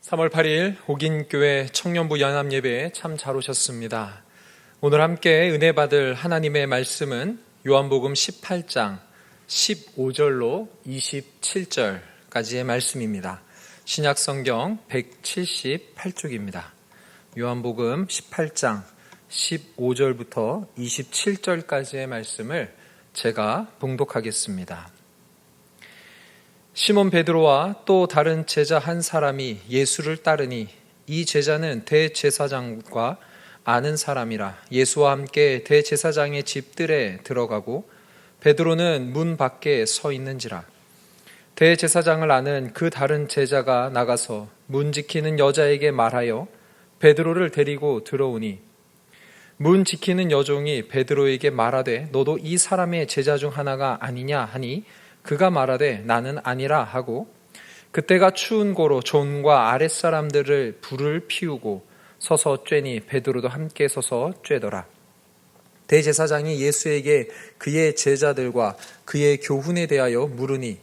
3월 8일 옥인교회 청년부 연합예배에 참 잘 오셨습니다. 오늘 함께 은혜 받을 하나님의 말씀은 요한복음 18장 15절로 27절까지의 말씀입니다. 신약성경 178쪽입니다. 요한복음 18장 15절부터 27절까지의 말씀을 제가 봉독하겠습니다. 시몬 베드로와 또 다른 제자 한 사람이 예수를 따르니 이 제자는 대제사장과 아는 사람이라 예수와 함께 대제사장의 집들에 들어가고 베드로는 문 밖에 서 있는지라. 대제사장을 아는 그 다른 제자가 나가서 문 지키는 여자에게 말하여 베드로를 데리고 들어오니 문 지키는 여종이 베드로에게 말하되 너도 이 사람의 제자 중 하나가 아니냐 하니 그가 말하되 나는 아니라 하고 그때가 추운 고로 존과 아랫사람들을 불을 피우고 서서 쬐니 베드로도 함께 서서 쬐더라. 대제사장이 예수에게 그의 제자들과 그의 교훈에 대하여 물으니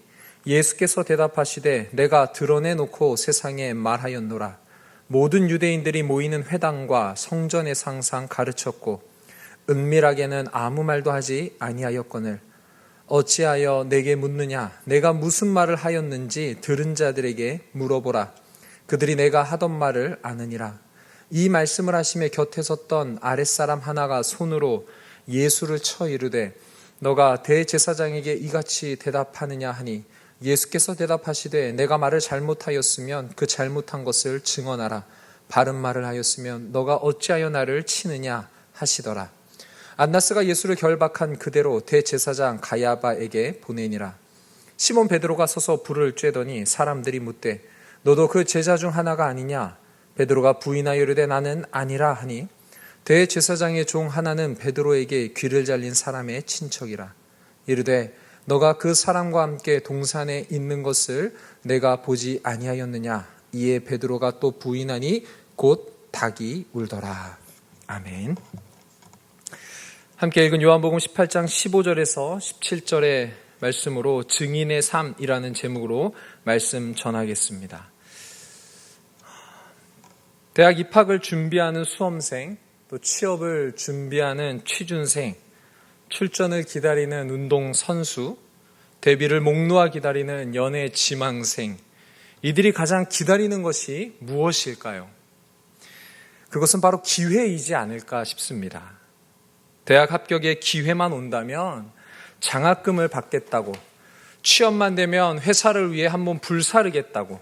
예수께서 대답하시되 내가 드러내놓고 세상에 말하였노라. 모든 유대인들이 모이는 회당과 성전에서 항상 가르쳤고 은밀하게는 아무 말도 하지 아니하였거늘 어찌하여 내게 묻느냐? 내가 무슨 말을 하였는지 들은 자들에게 물어보라. 그들이 내가 하던 말을 아느니라. 이 말씀을 하시며 곁에 섰던 아랫사람 하나가 손으로 예수를 쳐 이르되 너가 대제사장에게 이같이 대답하느냐 하니 예수께서 대답하시되 내가 말을 잘못하였으면 그 잘못한 것을 증언하라. 바른 말을 하였으면 너가 어찌하여 나를 치느냐 하시더라. 안나스가 예수를 결박한 그대로 대제사장 가야바에게 보내니라. 시몬 베드로가 서서 불을 쬐더니 사람들이 묻되 너도 그 제자 중 하나가 아니냐? 베드로가 부인하여 이르되 나는 아니라 하니 대제사장의 종 하나는 베드로에게 귀를 잘린 사람의 친척이라. 이르되 너가 그 사람과 함께 동산에 있는 것을 내가 보지 아니하였느냐? 이에 베드로가 또 부인하니 곧 닭이 울더라. 아멘. 함께 읽은 요한복음 18장 15절에서 17절의 말씀으로 증인의 삶이라는 제목으로 말씀 전하겠습니다. 대학 입학을 준비하는 수험생, 또 취업을 준비하는 취준생, 출전을 기다리는 운동선수, 데뷔를 목놓아 기다리는 연애 지망생, 이들이 가장 기다리는 것이 무엇일까요? 그것은 바로 기회이지 않을까 싶습니다. 대학 합격의 기회만 온다면 장학금을 받겠다고, 취업만 되면 회사를 위해 한번 불사르겠다고,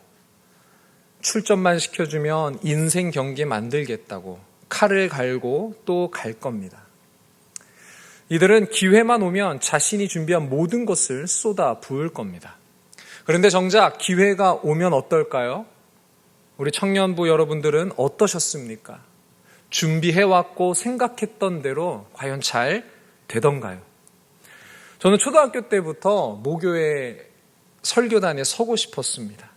출전만 시켜주면 인생 경기 만들겠다고 칼을 갈고 또 갈 겁니다. 이들은 기회만 오면 자신이 준비한 모든 것을 쏟아 부을 겁니다. 그런데 정작 기회가 오면 어떨까요? 우리 청년부 여러분들은 어떠셨습니까? 준비해왔고 생각했던 대로 과연 잘 되던가요? 저는 초등학교 때부터 모교회 설교단에 서고 싶었습니다.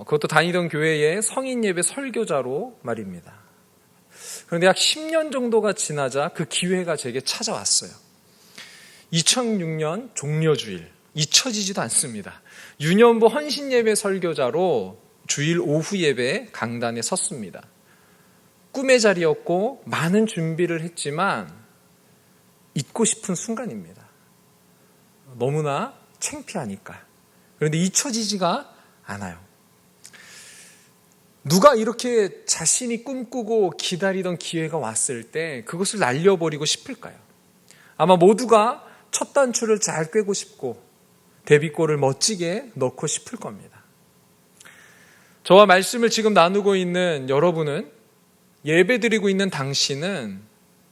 그것도 다니던 교회의 성인 예배 설교자로 말입니다. 그런데 약 10년 정도가 지나자 그 기회가 제게 찾아왔어요. 2006년 종려주일, 잊혀지지도 않습니다. 유년부 헌신 예배 설교자로 주일 오후 예배 강단에 섰습니다. 꿈의 자리였고 많은 준비를 했지만 잊고 싶은 순간입니다. 너무나 창피하니까. 그런데 잊혀지지가 않아요. 누가 이렇게 자신이 꿈꾸고 기다리던 기회가 왔을 때 그것을 날려버리고 싶을까요? 아마 모두가 첫 단추를 잘 꿰고 싶고 데뷔골을 멋지게 넣고 싶을 겁니다. 저와 말씀을 지금 나누고 있는 여러분은 예배드리고 있는 당신은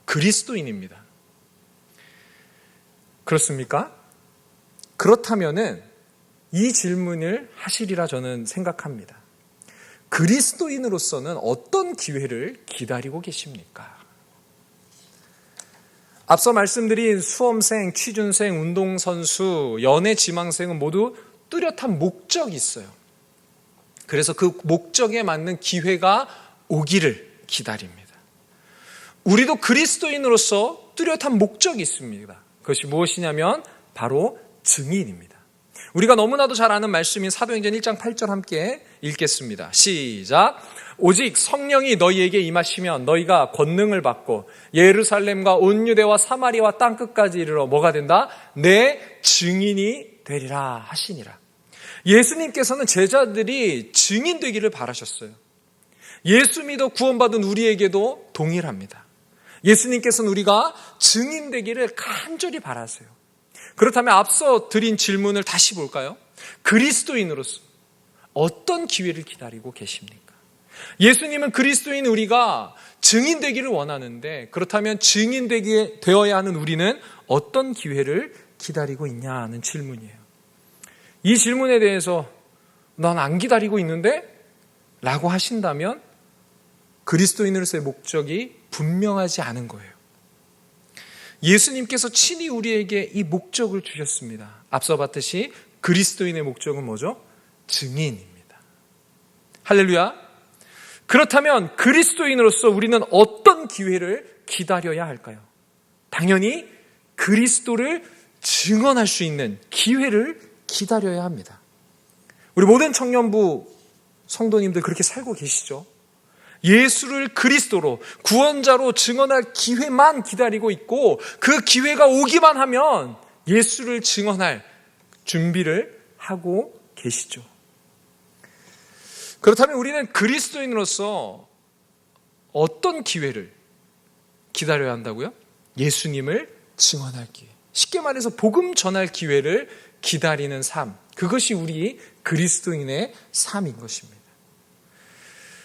그리스도인입니다. 그렇습니까? 그렇다면은 이 질문을 하시리라 저는 생각합니다. 그리스도인으로서는 어떤 기회를 기다리고 계십니까? 앞서 말씀드린 수험생, 취준생, 운동선수, 연애 지망생은 모두 뚜렷한 목적이 있어요. 그래서 그 목적에 맞는 기회가 오기를 기다립니다. 우리도 그리스도인으로서 뚜렷한 목적이 있습니다. 그것이 무엇이냐면 바로 증인입니다. 우리가 너무나도 잘 아는 말씀인 사도행전 1장 8절 함께 읽겠습니다. 시작. 오직 성령이 너희에게 임하시면 너희가 권능을 받고 예루살렘과 온 유대와 사마리아와 땅끝까지 이르러 뭐가 된다? 내 증인이 되리라 하시니라. 예수님께서는 제자들이 증인 되기를 바라셨어요. 예수 믿어 구원받은 우리에게도 동일합니다. 예수님께서는 우리가 증인 되기를 간절히 바라세요. 그렇다면 앞서 드린 질문을 다시 볼까요? 그리스도인으로서 어떤 기회를 기다리고 계십니까? 예수님은 그리스도인 우리가 증인 되기를 원하는데, 그렇다면 증인 되어야 하는 우리는 어떤 기회를 기다리고 있냐는 질문이에요. 이 질문에 대해서 난 안 기다리고 있는데? 라고 하신다면 그리스도인으로서의 목적이 분명하지 않은 거예요. 예수님께서 친히 우리에게 이 목적을 주셨습니다. 앞서 봤듯이 그리스도인의 목적은 뭐죠? 증인입니다. 할렐루야. 그렇다면 그리스도인으로서 우리는 어떤 기회를 기다려야 할까요? 당연히 그리스도를 증언할 수 있는 기회를 기다려야 합니다. 우리 모든 청년부 성도님들 그렇게 살고 계시죠? 예수를 그리스도로 구원자로 증언할 기회만 기다리고 있고, 그 기회가 오기만 하면 예수를 증언할 준비를 하고 계시죠. 그렇다면 우리는 그리스도인으로서 어떤 기회를 기다려야 한다고요? 예수님을 증언할 기회. 쉽게 말해서 복음 전할 기회를 기다리는 삶. 그것이 우리 그리스도인의 삶인 것입니다.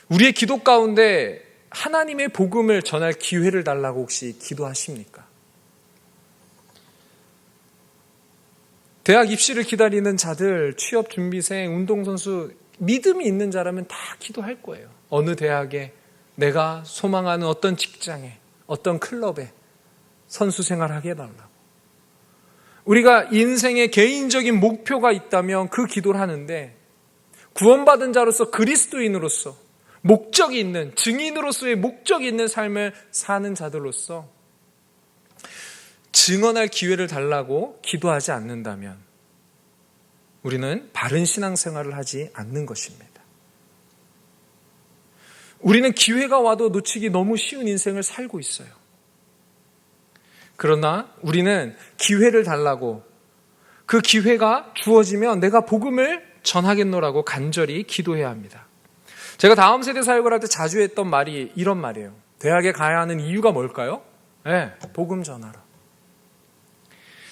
우리의 기도 가운데 하나님의 복음을 전할 기회를 달라고 혹시 기도하십니까? 대학 입시를 기다리는 자들, 취업 준비생, 운동선수, 믿음이 있는 자라면 다 기도할 거예요. 어느 대학에, 내가 소망하는 어떤 직장에, 어떤 클럽에 선수 생활하게 해달라고. 우리가 인생의 개인적인 목표가 있다면 그 기도를 하는데, 구원받은 자로서 그리스도인으로서 목적이 있는, 증인으로서의 목적이 있는 삶을 사는 자들로서 증언할 기회를 달라고 기도하지 않는다면 우리는 바른 신앙생활을 하지 않는 것입니다. 우리는 기회가 와도 놓치기 너무 쉬운 인생을 살고 있어요. 그러나 우리는 기회를 달라고, 그 기회가 주어지면 내가 복음을 전하겠노라고 간절히 기도해야 합니다. 제가 다음 세대 사역을 할 때 자주 했던 말이 이런 말이에요. 대학에 가야 하는 이유가 뭘까요? 네, 복음 전하라.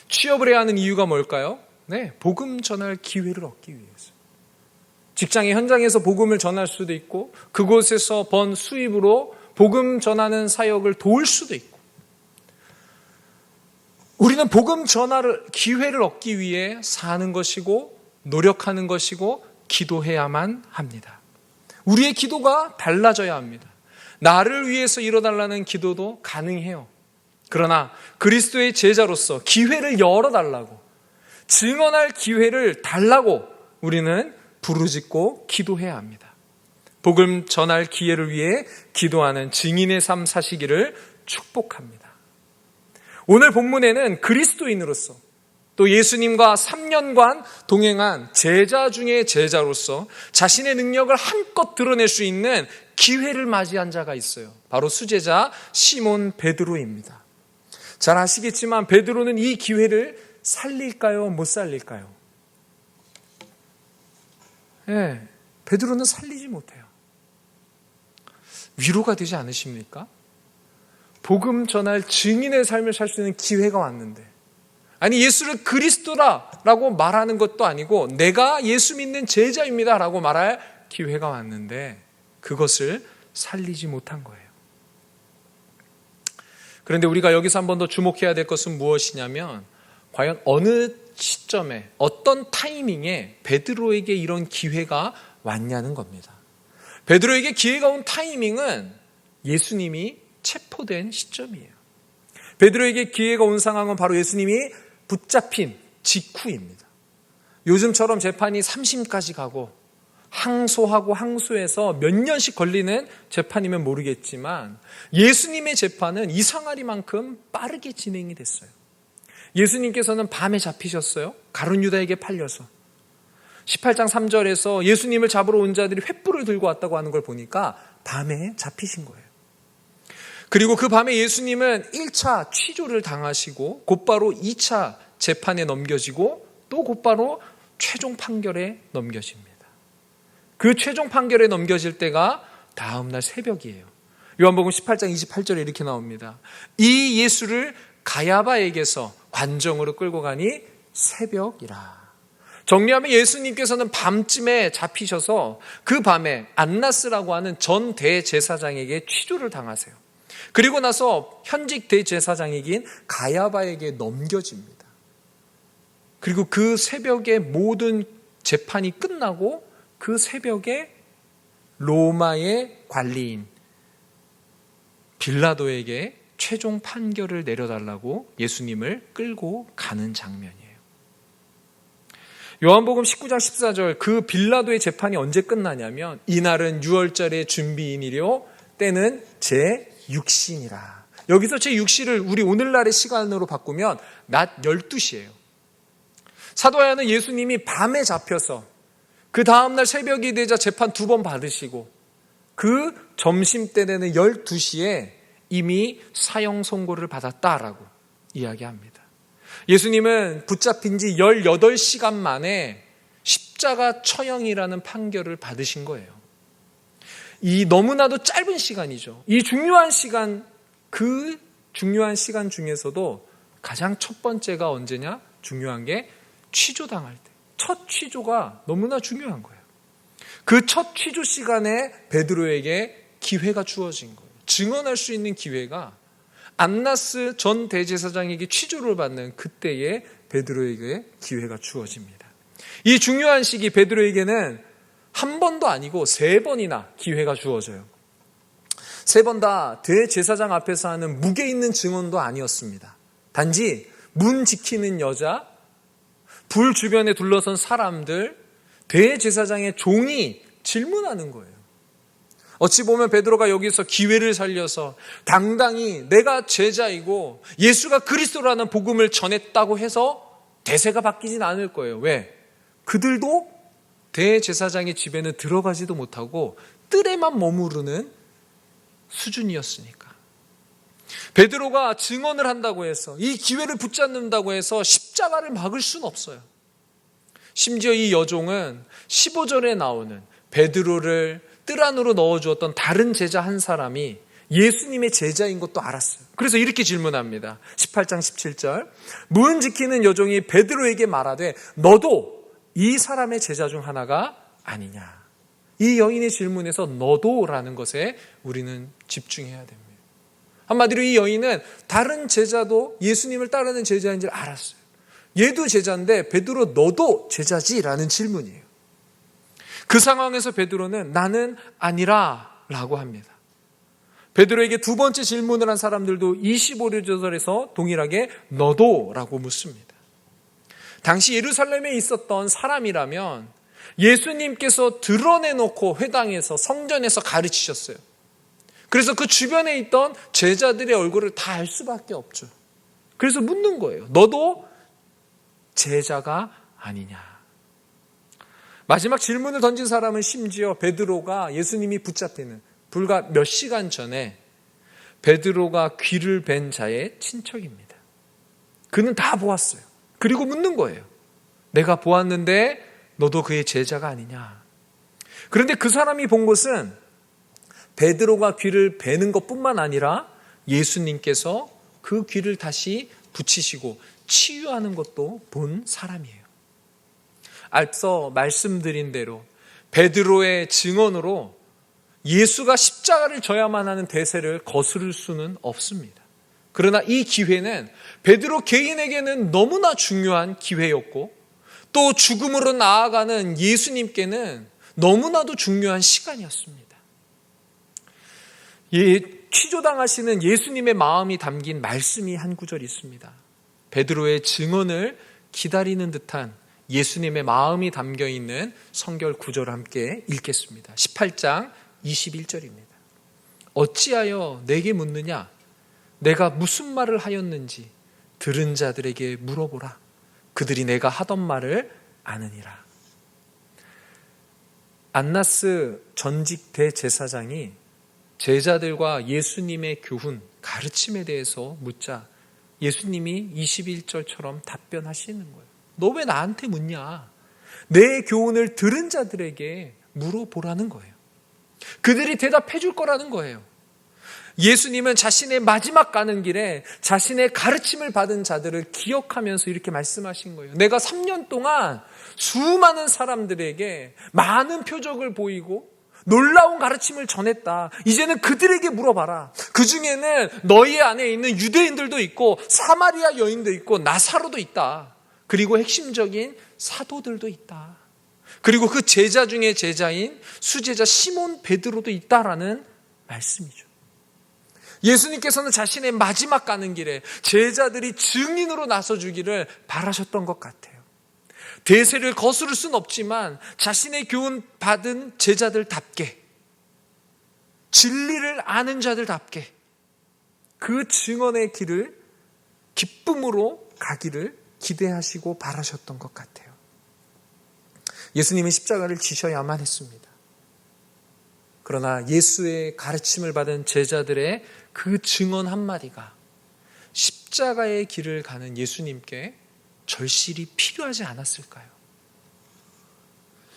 취업을 해야 하는 이유가 뭘까요? 네, 복음 전할 기회를 얻기 위해서. 직장의 현장에서 복음을 전할 수도 있고, 그곳에서 번 수입으로 복음 전하는 사역을 도울 수도 있고, 우리는 복음 전할 기회를 얻기 위해 사는 것이고 노력하는 것이고 기도해야만 합니다. 우리의 기도가 달라져야 합니다. 나를 위해서 이뤄달라는 기도도 가능해요. 그러나 그리스도의 제자로서 기회를 열어달라고, 증언할 기회를 달라고 우리는 부르짖고 기도해야 합니다. 복음 전할 기회를 위해 기도하는 증인의 삶 사시기를 축복합니다. 오늘 본문에는 그리스도인으로서 또 예수님과 3년간 동행한 제자 중의 제자로서 자신의 능력을 한껏 드러낼 수 있는 기회를 맞이한 자가 있어요. 바로 수제자 시몬 베드로입니다. 잘 아시겠지만 베드로는 이 기회를 살릴까요? 못 살릴까요? 네, 베드로는 살리지 못해요. 위로가 되지 않으십니까? 복음 전할 증인의 삶을 살 수 있는 기회가 왔는데, 아니 예수를 그리스도라고 말하는 것도 아니고 내가 예수 믿는 제자입니다라고 말할 기회가 왔는데 그것을 살리지 못한 거예요. 그런데 우리가 여기서 한 번 더 주목해야 될 것은 무엇이냐면, 과연 어느 시점에 어떤 타이밍에 베드로에게 이런 기회가 왔냐는 겁니다. 베드로에게 기회가 온 타이밍은 예수님이 체포된 시점이에요. 베드로에게 기회가 온 상황은 바로 예수님이 붙잡힌 직후입니다. 요즘처럼 재판이 3심까지 가고 항소하고 항소해서 몇 년씩 걸리는 재판이면 모르겠지만 예수님의 재판은 이상하리만큼 빠르게 진행이 됐어요. 예수님께서는 밤에 잡히셨어요. 가룟 유다에게 팔려서. 18장 3절에서 예수님을 잡으러 온 자들이 횃불을 들고 왔다고 하는 걸 보니까 밤에 잡히신 거예요. 그리고 그 밤에 예수님은 1차 취조를 당하시고 곧바로 2차 재판에 넘겨지고 또 곧바로 최종 판결에 넘겨집니다. 그 최종 판결에 넘겨질 때가 다음날 새벽이에요. 요한복음 18장 28절에 이렇게 나옵니다. 이 예수를 가야바에게서 관정으로 끌고 가니 새벽이라. 정리하면 예수님께서는 밤쯤에 잡히셔서 그 밤에 안나스라고 하는 전 대제사장에게 취조를 당하세요. 그리고 나서 현직 대제사장이긴 가야바에게 넘겨집니다. 그리고 그 새벽에 모든 재판이 끝나고 그 새벽에 로마의 관리인 빌라도에게 최종 판결을 내려달라고 예수님을 끌고 가는 장면이에요. 요한복음 19장 14절, 그 빌라도의 재판이 언제 끝나냐면 이날은 유월절의 준비인이요 때는 제6시니라. 여기서 제6시를 우리 오늘날의 시간으로 바꾸면 낮 12시예요. 사도 요한은 예수님이 밤에 잡혀서 그 다음날 새벽이 되자 재판 2번 받으시고 그 점심때 되는 12시에 이미 사형 선고를 받았다라고 이야기합니다. 예수님은 붙잡힌 지 18시간 만에 십자가 처형이라는 판결을 받으신 거예요. 이 너무나도 짧은 시간이죠. 이 중요한 시간, 그 중요한 시간 중에서도 가장 첫 번째가 언제냐? 중요한 게 취조당할 때. 첫 취조가 너무나 중요한 거예요. 그 첫 취조 시간에 베드로에게 기회가 주어진 거예요. 증언할 수 있는 기회가 안나스 전 대제사장에게 취조를 받는 그때에 베드로에게 기회가 주어집니다. 이 중요한 시기 베드로에게는 한 번도 아니고 3번이나 기회가 주어져요. 3번 다 대제사장 앞에서 하는 무게 있는 증언도 아니었습니다. 단지 문 지키는 여자, 불 주변에 둘러선 사람들, 대제사장의 종이 질문하는 거예요. 어찌 보면 베드로가 여기서 기회를 살려서 당당히 내가 제자이고 예수가 그리스도라는 복음을 전했다고 해서 대세가 바뀌진 않을 거예요. 왜? 그들도 대제사장의 집에는 들어가지도 못하고 뜰에만 머무르는 수준이었으니까. 베드로가 증언을 한다고 해서 이 기회를 붙잡는다고 해서 십자가를 막을 수는 없어요. 심지어 이 여종은 15절에 나오는 베드로를 뜰 안으로 넣어주었던 다른 제자 한 사람이 예수님의 제자인 것도 알았어요. 그래서 이렇게 질문합니다. 18장 17절, 문 지키는 여종이 베드로에게 말하되 너도 이 사람의 제자 중 하나가 아니냐. 이 여인의 질문에서 너도라는 것에 우리는 집중해야 됩니다. 한마디로 이 여인은 다른 제자도 예수님을 따르는 제자인 줄 알았어요. 얘도 제자인데 베드로 너도 제자지라는 질문이에요. 그 상황에서 베드로는 나는 아니라 라고 합니다. 베드로에게 두 번째 질문을 한 사람들도 25절에서 동일하게 너도 라고 묻습니다. 당시 예루살렘에 있었던 사람이라면 예수님께서 드러내놓고 회당에서 성전에서 가르치셨어요. 그래서 그 주변에 있던 제자들의 얼굴을 다 알 수밖에 없죠. 그래서 묻는 거예요. 너도 제자가 아니냐. 마지막 질문을 던진 사람은 심지어 베드로가 예수님이 붙잡히는 불과 몇 시간 전에 베드로가 귀를 벤 자의 친척입니다. 그는 다 보았어요. 그리고 묻는 거예요. 내가 보았는데 너도 그의 제자가 아니냐. 그런데 그 사람이 본 것은 베드로가 귀를 베는 것뿐만 아니라 예수님께서 그 귀를 다시 붙이시고 치유하는 것도 본 사람이에요. 앞서 말씀드린 대로 베드로의 증언으로 예수가 십자가를 져야만 하는 대세를 거스를 수는 없습니다. 그러나 이 기회는 베드로 개인에게는 너무나 중요한 기회였고 또 죽음으로 나아가는 예수님께는 너무나도 중요한 시간이었습니다. 이 취조당하시는 예수님의 마음이 담긴 말씀이 한 구절 있습니다. 베드로의 증언을 기다리는 듯한 예수님의 마음이 담겨있는 성결 구절을 함께 읽겠습니다. 18장 21절입니다. 어찌하여 내게 묻느냐? 내가 무슨 말을 하였는지 들은 자들에게 물어보라. 그들이 내가 하던 말을 아느니라. 안나스 전직 대제사장이 제자들과 예수님의 교훈, 가르침에 대해서 묻자 예수님이 21절처럼 답변하시는 거예요. 너 왜 나한테 묻냐? 내 교훈을 들은 자들에게 물어보라는 거예요. 그들이 대답해 줄 거라는 거예요. 예수님은 자신의 마지막 가는 길에 자신의 가르침을 받은 자들을 기억하면서 이렇게 말씀하신 거예요. 내가 3년 동안 수많은 사람들에게 많은 표적을 보이고 놀라운 가르침을 전했다. 이제는 그들에게 물어봐라. 그 중에는 너희 안에 있는 유대인들도 있고 사마리아 여인도 있고 나사로도 있다. 그리고 핵심적인 사도들도 있다. 그리고 그 제자 중에 제자인 수제자 시몬 베드로도 있다라는 말씀이죠. 예수님께서는 자신의 마지막 가는 길에 제자들이 증인으로 나서주기를 바라셨던 것 같아요. 대세를 거스를 수는 없지만 자신의 교훈 받은 제자들답게, 진리를 아는 자들답게 그 증언의 길을 기쁨으로 가기를 기대하시고 바라셨던 것 같아요. 예수님은 십자가를 지셔야만 했습니다. 그러나 예수의 가르침을 받은 제자들의 그 증언 한마디가 십자가의 길을 가는 예수님께 절실히 필요하지 않았을까요?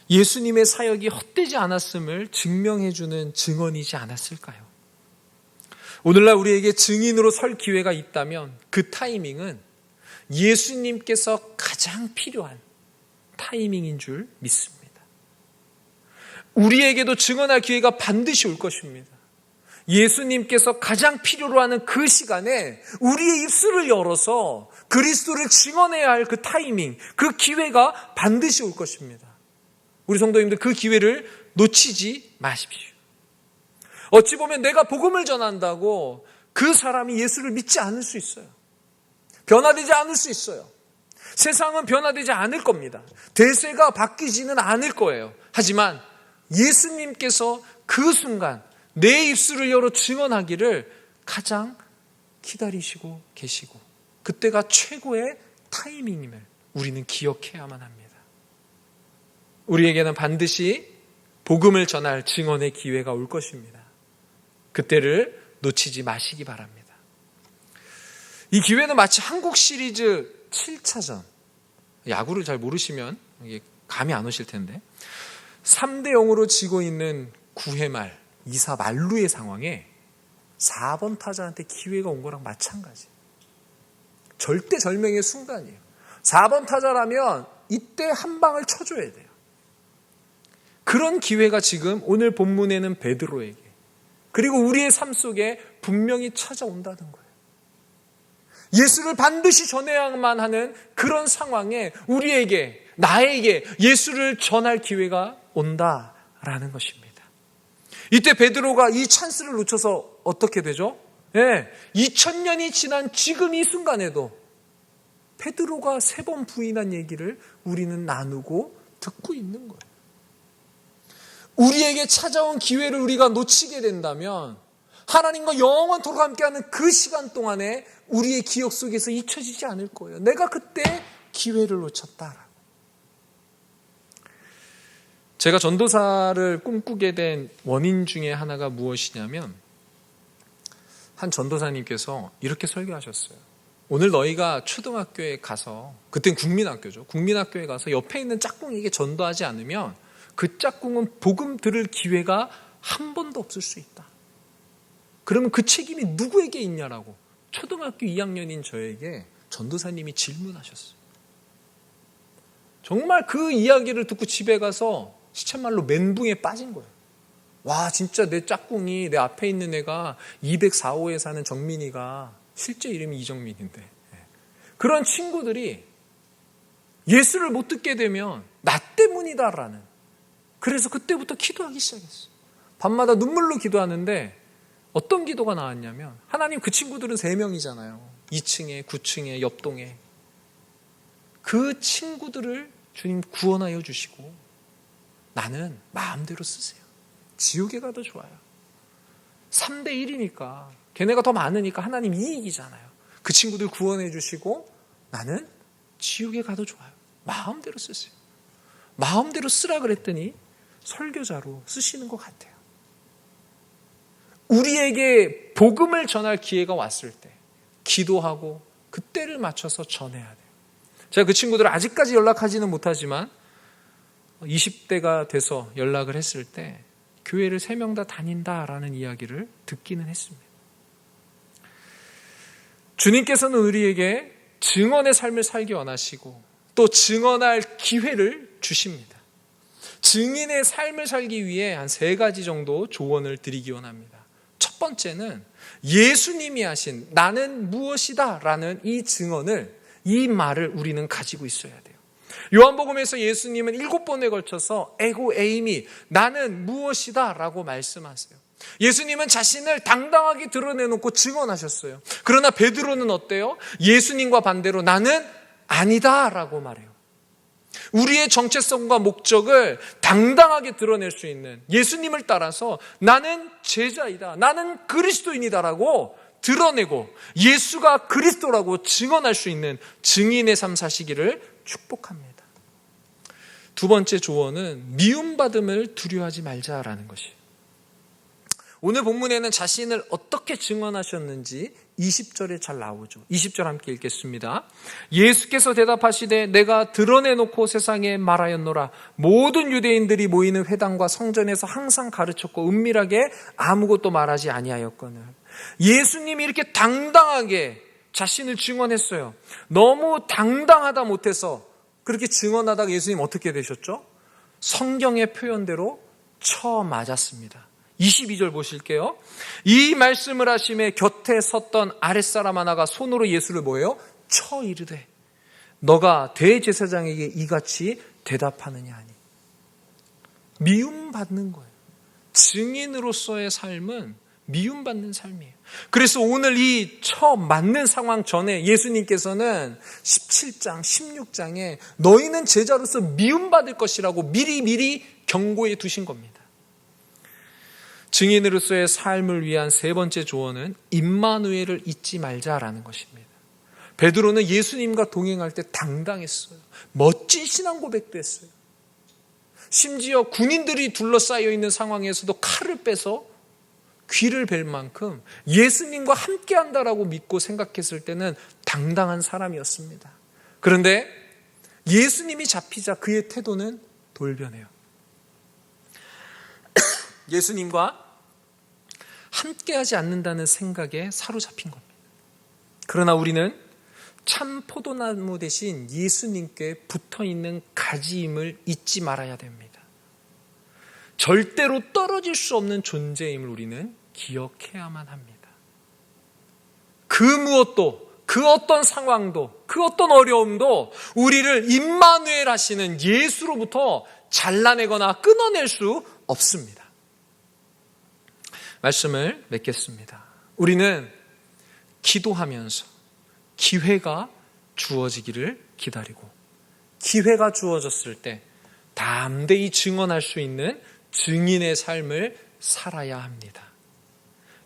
예수님의 사역이 헛되지 않았음을 증명해주는 증언이지 않았을까요? 오늘날 우리에게 증인으로 설 기회가 있다면 그 타이밍은 예수님께서 가장 필요한 타이밍인 줄 믿습니다. 우리에게도 증언할 기회가 반드시 올 것입니다. 예수님께서 가장 필요로 하는 그 시간에 우리의 입술을 열어서 그리스도를 증언해야 할 그 타이밍, 그 기회가 반드시 올 것입니다. 우리 성도님들 그 기회를 놓치지 마십시오. 어찌 보면 내가 복음을 전한다고 그 사람이 예수를 믿지 않을 수 있어요. 변화되지 않을 수 있어요. 세상은 변화되지 않을 겁니다. 대세가 바뀌지는 않을 거예요. 하지만 예수님께서 그 순간 내 입술을 열어 증언하기를 가장 기다리시고 계시고 그때가 최고의 타이밍임을 우리는 기억해야만 합니다. 우리에게는 반드시 복음을 전할 증언의 기회가 올 것입니다. 그때를 놓치지 마시기 바랍니다. 이 기회는 마치 한국 시리즈 7차전, 야구를 잘 모르시면 이게 감이 안 오실 텐데 3대0으로 지고 있는 9회 말 2사 만루의 상황에 4번 타자한테 기회가 온 거랑 마찬가지. 절대절명의 순간이에요. 4번 타자라면 이때 한 방을 쳐줘야 돼요. 그런 기회가 지금 오늘 본문에는 베드로에게 그리고 우리의 삶 속에 분명히 찾아온다는 거예요. 예수를 반드시 전해야만 하는 그런 상황에 우리에게, 나에게 예수를 전할 기회가 온다라는 것입니다. 이때 베드로가 이 찬스를 놓쳐서 어떻게 되죠? 2000년이 지난 지금 이 순간에도 베드로가 3번 부인한 얘기를 우리는 나누고 듣고 있는 거예요. 우리에게 찾아온 기회를 우리가 놓치게 된다면 하나님과 영원토록 함께하는 그 시간 동안에 우리의 기억 속에서 잊혀지지 않을 거예요. 내가 그때 기회를 놓쳤다라고. 제가 전도사를 꿈꾸게 된 원인 중에 하나가 무엇이냐면 한 전도사님께서 이렇게 설교하셨어요. 오늘 너희가 초등학교에 가서, 그땐 국민학교죠. 국민학교에 가서 옆에 있는 짝꿍에게 전도하지 않으면 그 짝꿍은 복음 들을 기회가 한 번도 없을 수 있다. 그러면 그 책임이 누구에게 있냐라고 초등학교 2학년인 저에게 전도사님이 질문하셨어요. 정말 그 이야기를 듣고 집에 가서 시쳇말로 멘붕에 빠진 거예요. 와, 진짜 내 짝꿍이, 내 앞에 있는 애가 204호에 사는 정민이가 실제 이름이 이정민인데, 그런 친구들이 예수를 못 듣게 되면 나 때문이다라는, 그래서 그때부터 기도하기 시작했어요. 밤마다 눈물로 기도하는데 어떤 기도가 나왔냐면, 하나님, 그 친구들은 3명이잖아요. 2층에, 9층에, 옆동에. 그 친구들을 주님 구원하여 주시고 나는 마음대로 쓰세요. 지옥에 가도 좋아요. 3대1이니까 걔네가 더 많으니까 하나님 이익이잖아요. 그 친구들 구원해 주시고 나는 지옥에 가도 좋아요. 마음대로 쓰세요. 마음대로 쓰라 그랬더니 설교자로 쓰시는 것 같아요. 우리에게 복음을 전할 기회가 왔을 때 기도하고 그때를 맞춰서 전해야 돼요. 제가 그 친구들을 아직까지 연락하지는 못하지만 20대가 돼서 연락을 했을 때 교회를 3명 다 다닌다라는 이야기를 듣기는 했습니다. 주님께서는 우리에게 증언의 삶을 살기 원하시고 또 증언할 기회를 주십니다. 증인의 삶을 살기 위해 한 3가지 정도 조언을 드리기 원합니다. 첫 번째는 예수님이 하신 나는 무엇이다 라는 이 증언을, 이 말을 우리는 가지고 있어야 돼요. 요한복음에서 예수님은 7번에 걸쳐서 에고 에이미 나는 무엇이다 라고 말씀하세요. 예수님은 자신을 당당하게 드러내놓고 증언하셨어요. 그러나 베드로는 어때요? 예수님과 반대로 나는 아니다 라고 말해요. 우리의 정체성과 목적을 당당하게 드러낼 수 있는 예수님을 따라서 나는 제자이다, 나는 그리스도인이다 라고 드러내고 예수가 그리스도라고 증언할 수 있는 증인의 삶 사시기를 축복합니다. 두 번째 조언은 미움받음을 두려워하지 말자라는 것이에요. 오늘 본문에는 자신을 어떻게 증언하셨는지 20절에 잘 나오죠. 20절 함께 읽겠습니다. 예수께서 대답하시되 내가 드러내놓고 세상에 말하였노라. 모든 유대인들이 모이는 회당과 성전에서 항상 가르쳤고 은밀하게 아무것도 말하지 아니하였거늘. 예수님이 이렇게 당당하게 자신을 증언했어요. 너무 당당하다 못해서 그렇게 증언하다가 예수님 어떻게 되셨죠? 성경의 표현대로 쳐맞았습니다. 22절 보실게요. 이 말씀을 하심에 곁에 섰던 아랫사람 하나가 손으로 예수를 뭐예요? 쳐 이르되 너가 대제사장에게 이같이 대답하느냐 하니. 미움받는 거예요. 증인으로서의 삶은 미움받는 삶이에요. 그래서 오늘 이 쳐 맞는 상황 전에 예수님께서는 17장, 16장에 너희는 제자로서 미움받을 것이라고 미리 경고해 두신 겁니다. 증인으로서의 삶을 위한 3번째 조언은 임마누엘을 잊지 말자라는 것입니다. 베드로는 예수님과 동행할 때 당당했어요. 멋진 신앙 고백도 했어요. 심지어 군인들이 둘러싸여 있는 상황에서도 칼을 빼서 귀를 벨 만큼 예수님과 함께한다라고 믿고 생각했을 때는 당당한 사람이었습니다. 그런데 예수님이 잡히자 그의 태도는 돌변해요. 예수님과 함께하지 않는다는 생각에 사로잡힌 겁니다. 그러나 우리는 참 포도나무 대신 예수님께 붙어있는 가지임을 잊지 말아야 됩니다. 절대로 떨어질 수 없는 존재임을 우리는 기억해야만 합니다. 그 무엇도, 그 어떤 상황도, 그 어떤 어려움도 우리를 임마누엘 하시는 예수로부터 잘라내거나 끊어낼 수 없습니다. 말씀을 맺겠습니다. 우리는 기도하면서 기회가 주어지기를 기다리고 기회가 주어졌을 때 담대히 증언할 수 있는 증인의 삶을 살아야 합니다.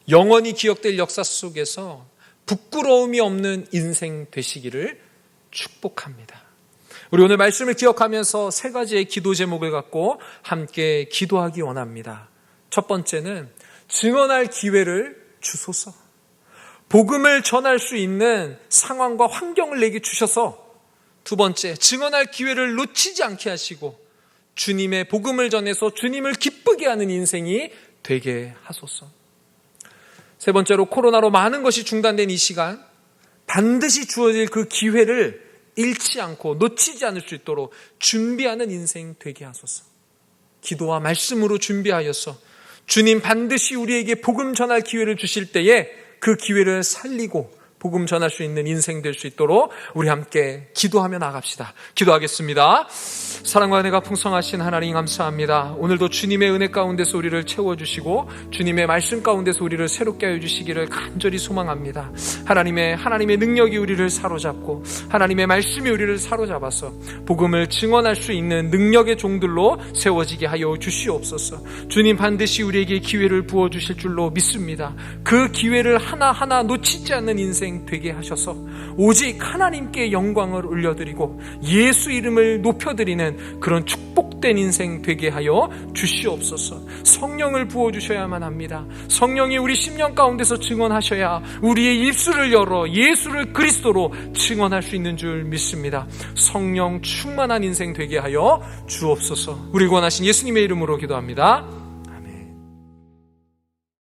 영원히 기억될 역사 속에서 부끄러움이 없는 인생 되시기를 축복합니다. 우리 오늘 말씀을 기억하면서 3가지의 기도 제목을 갖고 함께 기도하기 원합니다. 첫 번째는 증언할 기회를 주소서. 복음을 전할 수 있는 상황과 환경을 내게 주셔서 두 번째, 증언할 기회를 놓치지 않게 하시고 주님의 복음을 전해서 주님을 기쁘게 하는 인생이 되게 하소서. 세 번째로 코로나로 많은 것이 중단된 이 시간 반드시 주어질 그 기회를 잃지 않고 놓치지 않을 수 있도록 준비하는 인생 되게 하소서. 기도와 말씀으로 준비하여서 주님 반드시 우리에게 복음 전할 기회를 주실 때에 그 기회를 살리고 복음 전할 수 있는 인생 될 수 있도록 우리 함께 기도하며 나갑시다. 기도하겠습니다. 사랑과 은혜가 풍성하신 하나님 감사합니다. 오늘도 주님의 은혜 가운데서 우리를 채워주시고 주님의 말씀 가운데서 우리를 새롭게 하여 주시기를 간절히 소망합니다. 하나님의 능력이 우리를 사로잡고 하나님의 말씀이 우리를 사로잡아서 복음을 증언할 수 있는 능력의 종들로 세워지게 하여 주시옵소서. 주님 반드시 우리에게 기회를 부어주실 줄로 믿습니다. 그 기회를 하나하나 놓치지 않는 인생 인생 되게 하셔서 오직 하나님께 영광을 올려드리고 예수 이름을 높여드리는 그런 축복된 인생 되게 하여 주시옵소서. 성령을 부어주셔야만 합니다. 성령이 우리 심령 가운데서 증언하셔야 우리의 입술을 열어 예수를 그리스도로 증언할 수 있는 줄 믿습니다. 성령 충만한 인생 되게 하여 주옵소서. 우리 구원하신 예수님의 이름으로 기도합니다.